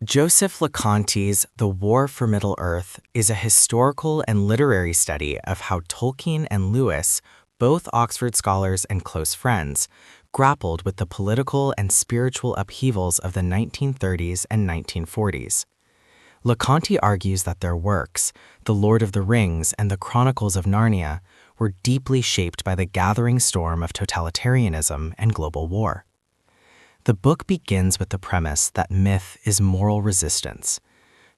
Joseph Loconte's The War for Middle-earth is a historical and literary study of how Tolkien and Lewis, both Oxford scholars and close friends, grappled with the political and spiritual upheavals of the 1930s and 1940s. Loconte argues that their works, The Lord of the Rings and the Chronicles of Narnia, were deeply shaped by the gathering storm of totalitarianism and global war. The book begins with the premise that myth is moral resistance.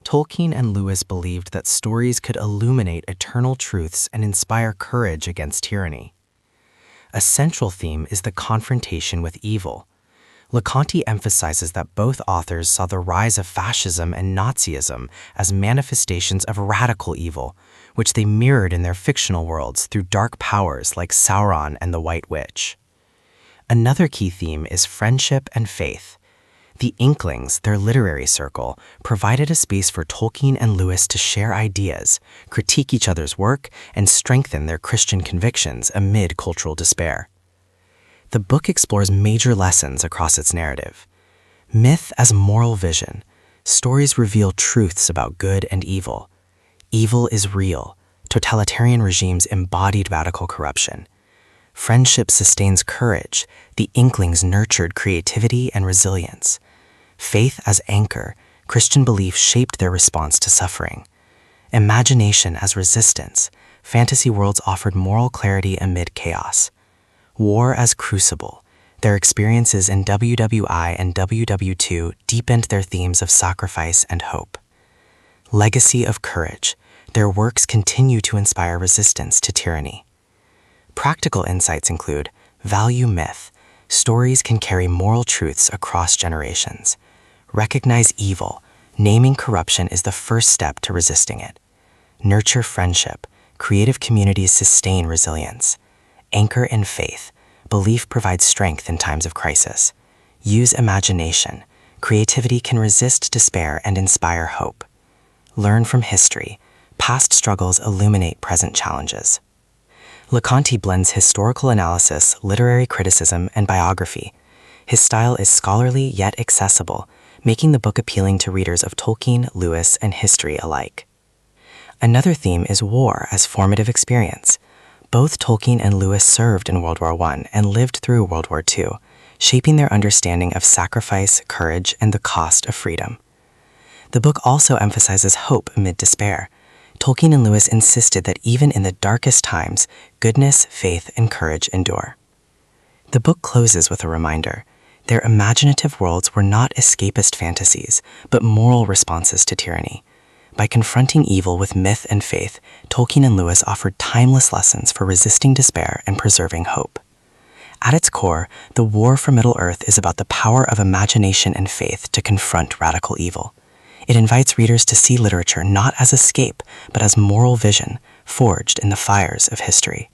Tolkien and Lewis believed that stories could illuminate eternal truths and inspire courage against tyranny. A central theme is the confrontation with evil. Loconte emphasizes that both authors saw the rise of fascism and Nazism as manifestations of radical evil, which they mirrored in their fictional worlds through dark powers like Sauron and the White Witch. Another key theme is friendship and faith. The Inklings, their literary circle, provided a space for Tolkien and Lewis to share ideas, critique each other's work, and strengthen their Christian convictions amid cultural despair. The book explores major lessons across its narrative. Myth as moral vision. Stories reveal truths about good and evil. Evil is real. Totalitarian regimes embodied radical corruption. Friendship sustains courage. The Inklings nurtured creativity and resilience. Faith as anchor. Christian belief shaped their response to suffering. Imagination as resistance. Fantasy worlds offered moral clarity amid chaos. War as crucible. Their experiences in WWI and WW2 deepened their themes of sacrifice and hope. Legacy of courage. Their works continue to inspire resistance to tyranny. Practical insights include value myth. Stories can carry moral truths across generations. Recognize evil. Naming corruption is the first step to resisting it. Nurture friendship. Creative communities sustain resilience. Anchor in faith. Belief provides strength in times of crisis. Use imagination. Creativity can resist despair and inspire hope. Learn from history. Past struggles illuminate present challenges. Loconte blends historical analysis, literary criticism, and biography. His style is scholarly yet accessible, making the book appealing to readers of Tolkien, Lewis, and history alike. Another theme is war as formative experience. Both Tolkien and Lewis served in World War I and lived through World War II, shaping their understanding of sacrifice, courage, and the cost of freedom. The book also emphasizes hope amid despair. Tolkien and Lewis insisted that even in the darkest times, goodness, faith, and courage endure. The book closes with a reminder. Their imaginative worlds were not escapist fantasies, but moral responses to tyranny. By confronting evil with myth and faith, Tolkien and Lewis offered timeless lessons for resisting despair and preserving hope. At its core, The War for Middle-earth is about the power of imagination and faith to confront radical evil. It invites readers to see literature not as escape, but as moral vision, forged in the fires of history.